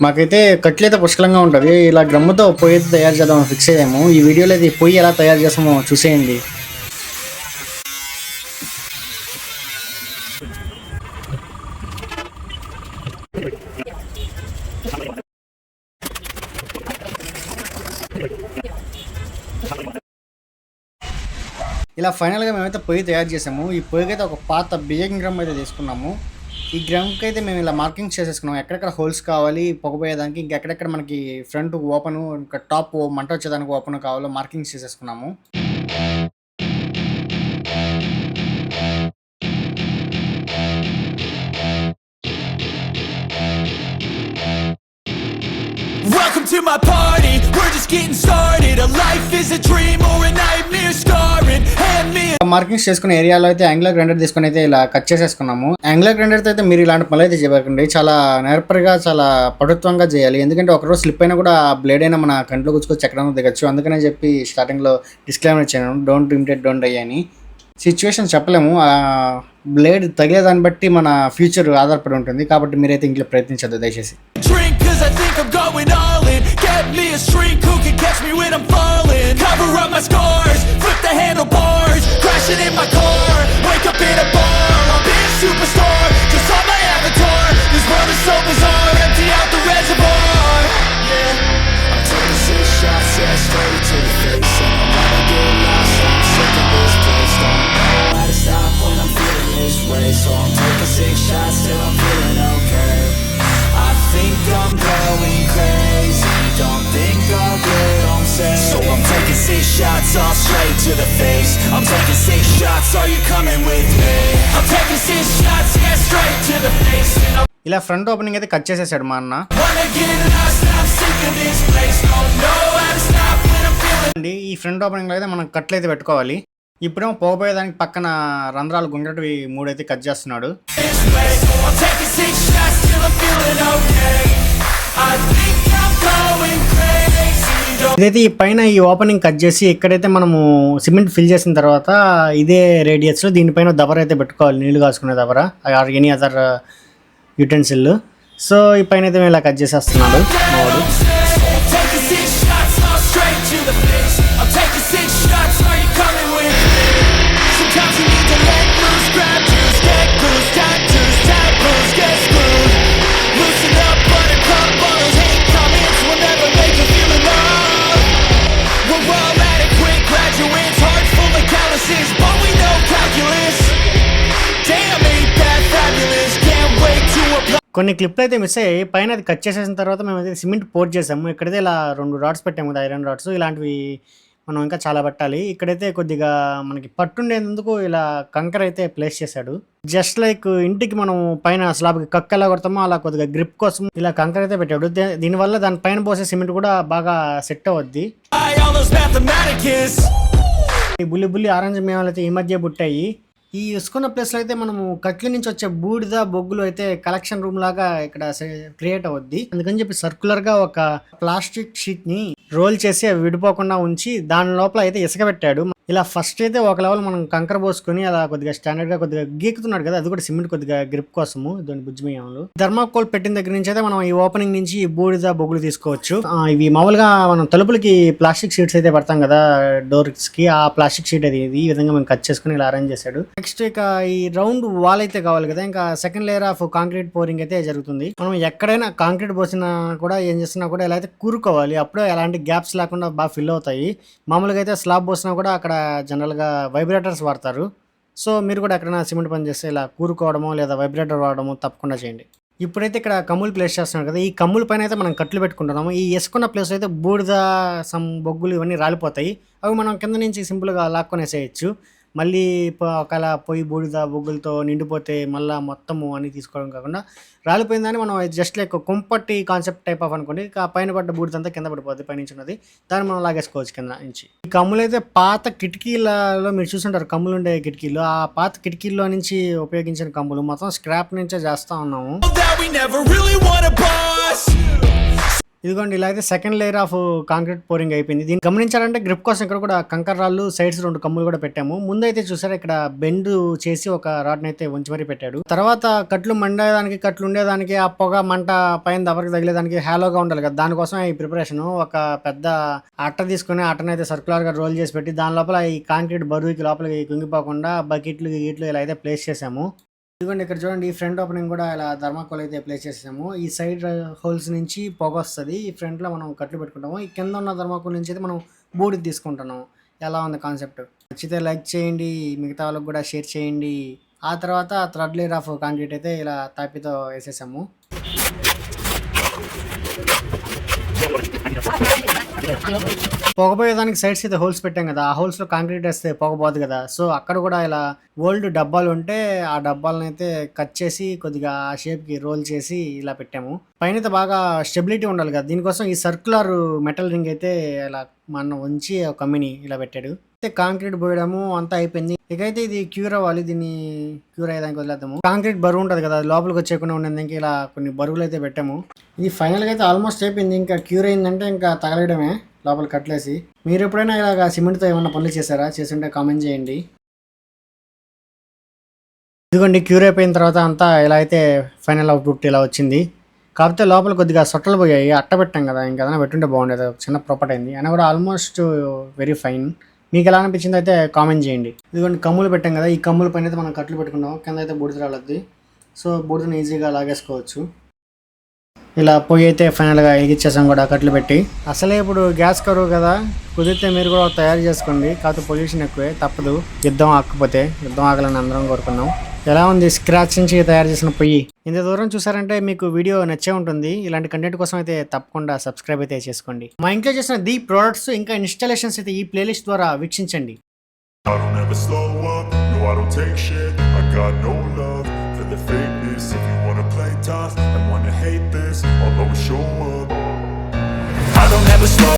మాకైతే కట్లయితే పుష్కలంగా ఉంటుంది. ఇలా గ్రమ్ముతో పొయ్యి అయితే తయారు చేద్దాం ఫిక్స్ అయ్యాము. ఈ వీడియోలో అయితే పొయ్యి ఎలా తయారు చేస్తామో చూసేయండి. ఇలా ఫైనల్గా మేమైతే పొయ్యి తయారు చేసాము. ఈ పొయ్యికి అయితే ఒక పాత బియ్యం గ్రమ్ అయితే తీసుకున్నాము. ఈ గ్రమ్కి అయితే మేము ఇలా మార్కింగ్ చేసేసుకున్నాం. ఎక్కడెక్కడ హోల్స్ కావాలి పొగపోయేదానికి, ఇంకెక్కడెక్కడ మనకి ఫ్రంట్ ఓపెన్, ఇంకా టాప్ మంట వచ్చేదానికి ఓపెన్ కావాలో మార్కింగ్ చేసేసుకున్నాము. Welcome to my party, we're just getting started. A life is a dream or a nightmare scarring. Hand me markings చేసుకున్న ఏరియాలో అయితే యాంగులర్ గ్రైండర్ తీసుకుని అయితే ఇలా కట్ చేసేసుకున్నాము. యాంగులర్ గ్రైండర్తో అయితే మీరు ఇలాంటి పనులు అయితే చేయకండి. చాలా నేర్పరిగా, చాలా పటుత్వంగా చేయాలి. ఎందుకంటే ఒకరోజు స్లిప్ అయినా కూడా బ్లేడ్ అయినా మన కంట్లో గుచ్చుకొని చక్రం దిగచ్చు. అందుకనే చెప్పి స్టార్టింగ్లో డిస్క్లైమర్ ఇచ్చాను, డోంట్ ఇమిటేట్, డోంట్ డై అని. సిచ్యువేషన్ చెప్పలేము, బ్లేడ్ తగిలే దాన్ని బట్టి మన ఫ్యూచర్ ఆధారపడి ఉంటుంది. కాబట్టి మీరైతే ఇంట్లో ప్రయత్నించద్దు దయచేసి. I think I'm going all in. Get me a shrink who can catch me when I'm falling. Cover up my scars, flip the handlebars, crashing in my car, wake up in a bar. I'll be a superstar, just on my avatar. This world is so bizarre, empty out the reservoir. Yeah, I'm taking 6 shots, yeah, straight to the face. And I'm gonna get lost, I'm sick of this place. Don't know how to stop when I'm feeling this way. So I'm taking 6 shots till I'm feeling okay. I think I'm going crazy, don't think I'll get on safe. So I'm taking 6 shots all straight to the face. I'm taking 6 shots, are you coming with me? I'm taking 6 shots, yeah, straight to the face. ఇలా front opening అయితే cut చేసేసాడు మా అన్న. ఈ front opening లో అయితే మనం కట్లు అయితే పెట్టుకోవాలి. ఇప్పుడేమో పోగపోయేదానికి పక్కన రంధ్రాలు గుండ్రటివి 3 అయితే కట్ చేస్తున్నాడు. ఇదైతే ఈ పైన ఈ ఓపెనింగ్ కట్ చేసి ఇక్కడైతే మనము సిమెంట్ ఫిల్ చేసిన తర్వాత ఇదే రేడియస్ లో దీనిపైన దబర అయితే పెట్టుకోవాలి, నీళ్లు కాసుకునే దబర, ఎనీ అదర్ యూటెన్సిల్. సో ఈ పైన అయితే ఇలా కట్ చేసేస్తున్నాడు మావాడు. కొన్ని క్లిప్లు అయితే మిస్ అయ్యాయి. పైన అది కట్ చేసేసిన తర్వాత మేము అయితే సిమెంట్ పోర్ట్ చేసాము. ఇక్కడైతే ఇలా 2 రాడ్స్ పెట్టాము కదా, ఐరన్ రాడ్స్. ఇలాంటివి మనం ఇంకా చాలా పెట్టాలి. ఇక్కడైతే కొద్దిగా మనకి పట్టుండేందుకు ఇలా కంకర అయితే ప్లేస్ చేశాడు. జస్ట్ లైక్ ఇంటికి మనం పైన స్లాబ్కి కక్క ఎలా కొడతామో అలా కొద్దిగా గ్రిప్ కోసం ఇలా కంకర అయితే పెట్టాడు. దీనివల్ల దాని పైన పోసే సిమెంట్ కూడా బాగా సెట్ అవుద్ది. ఈ బుల్లి ఆరెంజ్ మేమలు అయితే ఈ మధ్య పుట్టాయి. ఈ ఇసుకున్న ప్లేస్లో అయితే మనము కట్ల నుంచి వచ్చే బూడిద బొగ్గులు అయితే కలెక్షన్ రూమ్ లాగా ఇక్కడ క్రియేట్ అవుద్ది. అందుకని చెప్పి సర్కులర్గా ఒక ప్లాస్టిక్ షీట్ని రోల్ చేసి అవి విడిపోకుండా ఉంచి దాని లోపల అయితే ఇసుక పెట్టాడు. ఇలా ఫస్ట్ అయితే ఒక లెవెల్ మనం కంకర పోసుకొని అలా కొద్దిగా స్టాండర్డ్గా కొద్దిగా గీకుతున్నాడు కదా, అది కూడా సిమెంట్ కొద్దిగా గ్రిప్ కోసము. దాని బుజ్జిమయ్యంలో థర్మాకోల్ పెట్టిన దగ్గర నుంచి అయితే మనం ఈ ఓపెనింగ్ నుంచి బూడిద బొగ్గులు తీసుకోవచ్చు. ఇవి మామూలుగా మనం తలుపులకి ప్లాస్టిక్ షీట్స్ అయితే పెడతాం కదా డోర్స్ కి, ఆ ప్లాస్టిక్ షీట్ అది ఈ విధంగా మేము కట్ చేసుకుని ఇలా అరేంజ్ చేశాడు. నెక్స్ట్ ఇక ఈ రౌండ్ వాల్ అయితే కావాలి కదా, ఇంకా second layer of concrete pouring అయితే జరుగుతుంది. మనం ఎక్కడైనా కాంక్రీట్ పోసినా కూడా ఏం చేస్తున్నా కూడా ఇలా అయితే కూరుకోవాలి. అప్పుడే ఎలాంటి గ్యాప్స్ లేకుండా బాగా ఫిల్ అవుతాయి. మామూలుగా అయితే స్లాబ్ పోసినా కూడా అక్కడ జనరల్గా వైబ్రేటర్స్ వాడతారు. సో మీరు కూడా ఎక్కడైనా సిమెంట్ పని చేస్తే ఇలా కూరుకోవడమో లేదా వైబ్రేటర్ వాడడమో తప్పకుండా చేయండి. ఇప్పుడైతే ఇక్కడ కమ్ములు ప్లేస్ చేస్తున్నాడు కదా, ఈ కమ్ముల పైన అయితే మనం కట్లు పెట్టుకుంటున్నాము. ఈ వేసుకున్న ప్లేస్ అయితే బూడిద బొగ్గులు ఇవన్నీ రాలిపోతాయి. అవి మనం కింద నుంచి సింపుల్గా లాక్కొనేసేయచ్చు. మళ్ళీ ఒకవేళ పొయ్యి బూడిద బొగ్గులతో నిండిపోతే మళ్ళీ మొత్తము అని తీసుకోవడం కాకుండా రాలిపోయిందని మనం జస్ట్ లైక్ కుంపట్టి కాన్సెప్ట్ టైప్ ఆఫ్ అనుకోండి. పైన పడ్డ బూడిదంతా కింద పడిపోద్ది, పైనుంచి ఉన్నది దాన్ని మనం లాగేసుకోవచ్చు కింద నుంచి. ఈ కమ్ములు అయితే పాత కిటికీలలో మీరు చూసుంటారు, కమ్ములు ఉండే కిటికీలు, ఆ పాత కిటికీల్లో నుంచి ఉపయోగించిన కమ్ములు మొత్తం స్క్రాప్ నుంచే చేస్తూ ఉన్నాము. ఇదిగోండి ఇలా అయితే second layer of concrete pouring అయిపోయింది. దీన్ని గమనించాలంటే గ్రిప్ కోసం ఇక్కడ కూడా కంకర రాళ్ళు సైడ్స్ 2 కమ్ములు కూడా పెట్టాము. ముందైతే చూసారా ఇక్కడ బెండ్ చేసి ఒక రాడ్ని అయితే ఉంచి మరీ పెట్టాడు. తర్వాత కట్లు మండేదానికి కట్లు ఉండేదానికి ఆ పొగ మంట పైన దవరికి తగిలేదానికి హ్యాలోగా ఉండాలి కదా, దానికోసం ఈ ప్రిపరేషన్. ఒక పెద్ద అట్ట తీసుకుని అట్టను అయితే సర్కులర్ గా రోల్ చేసి పెట్టి దాని లోపల ఈ కాంక్రీట్ బరువుకి లోపలికి కుంగిపోకుండా బకెట్లు గీట్లు ఇలా అయితే ప్లేస్ చేసాము. ఇదిగోండి ఇక్కడ చూడండి ఈ ఫ్రంట్ ఓపెనింగ్ కూడా ఇలా థర్మాకోల్ అయితే ప్లేస్ చేసాము. ఈ సైడ్ హోల్స్ నుంచి పొగ వస్తుంది. ఈ ఫ్రంట్లో మనం కట్లు పెట్టుకుంటాము. ఈ కింద ఉన్న థర్మాకోల్ నుంచి అయితే మనం బూడిది తీసుకుంటున్నాం. ఎలా ఉంది కాన్సెప్ట్? నచ్చితే లైక్ చేయండి, మిగతా వాళ్ళకి కూడా షేర్ చేయండి. ఆ తర్వాత థర్డ్ లేయర్ ఆఫ్ కాంక్రీట్ అయితే ఇలా తాపితో వేసేసాము. పొగపోయేదానికి సైడ్స్ అయితే హోల్స్ పెట్టాం కదా, ఆ హోల్స్లో కాంక్రీట్ వేస్తే పొగపోదు కదా. సో అక్కడ కూడా ఇలా ఓల్డ్ డబ్బాలు ఉంటే ఆ డబ్బాలను అయితే కట్ చేసి కొద్దిగా ఆ షేప్కి రోల్ చేసి ఇలా పెట్టాము. పైన అయితే బాగా స్టెబిలిటీ ఉండాలి కదా, దీనికోసం ఈ సర్క్యులర్ మెటల్ రింగ్ అయితే ఇలా మనం ఉంచి ఒక కమ్మిని ఇలా పెట్టాడు. అయితే కాంక్రీట్ పోయడము అంతా అయిపోయింది. ఇకైతే ఇది క్యూర్ అవ్వాలి. దీన్ని క్యూర్ అయ్యేదానికి వదిలేద్దాము. కాంక్రీట్ బరువు ఉంటుంది కదా, లోపలికి వచ్చేయకుండా ఉండేదానికి ఇలా కొన్ని బరువులు అయితే పెట్టాము. ఇది ఫైనల్గా అయితే ఆల్మోస్ట్ అయిపోయింది. ఇంకా క్యూర్ అయిందంటే ఇంకా తగలడమే లోపల కట్లేసి. మీరు ఎప్పుడైనా ఇలాగ సిమెంట్తో ఏమన్నా పనులు చేశారా? చేస్తుంటే కామెంట్ చేయండి. ఇదిగోండి క్యూర్ అయిపోయిన తర్వాత అంతా ఇలా అయితే ఫైనల్ అవుట్పుట్ ఇలా వచ్చింది. కాకపోతే లోపల కొద్దిగా సొట్టలు పోయాయి. అట్ట పెట్టాం కదా, ఇంకేదైనా పెట్టుంటే బాగుండేది. చిన్న ప్రాపర్టీ అయింది అయినా కూడా ఆల్మోస్ట్ వెరీ ఫైన్. మీకు ఎలా అనిపించింది అయితే కామెంట్ చేయండి. ఇదిగోండి కమ్ములు పెట్టాం కదా, ఈ కమ్ముల పైన అయితే మనం కట్లు పెట్టుకున్నాం. కింద అయితే బూడిద రాలద్ది. సో బూడిదని ఈజీగా లాగేసుకోవచ్చు. ఇలా పొయ్యి అయితే ఫైనల్గా ఎగిచ్చేసాం కూడా కట్లు పెట్టి. అసలే ఇప్పుడు గ్యాస్ కరువు కదా, కుదిరితే మీరు కూడా తయారు చేసుకోండి. కాకపోతే పొల్యూషన్ ఎక్కువే, తప్పదు. యుద్ధం ఆకపోతే. యుద్ధం ఆగాలని అందరం కోరుకున్నాం. ఎలా ఉంది స్క్రాచ్ నుంచి తయారు చేసిన పొయ్యి? ఇంత దూరం చూసారంటే మీకు వీడియో నచ్చే ఉంటుంది. ఇలాంటి కంటెంట్ కోసం అయితే తప్పకుండా సబ్స్క్రైబ్ అయితే చేసుకోండి. మా ఇంట్లో చేసిన ది ప్రొడక్ట్స్ ఇంకా ఇన్స్టాలేషన్స్ అయితే ఈ ప్లేలిస్ట్ ద్వారా వీక్షించండి. I don't ever slow up, no I don't take shit. I got no love for the fakeness. If you wanna play tough and wanna hate this, I'll always show up. I don't ever slow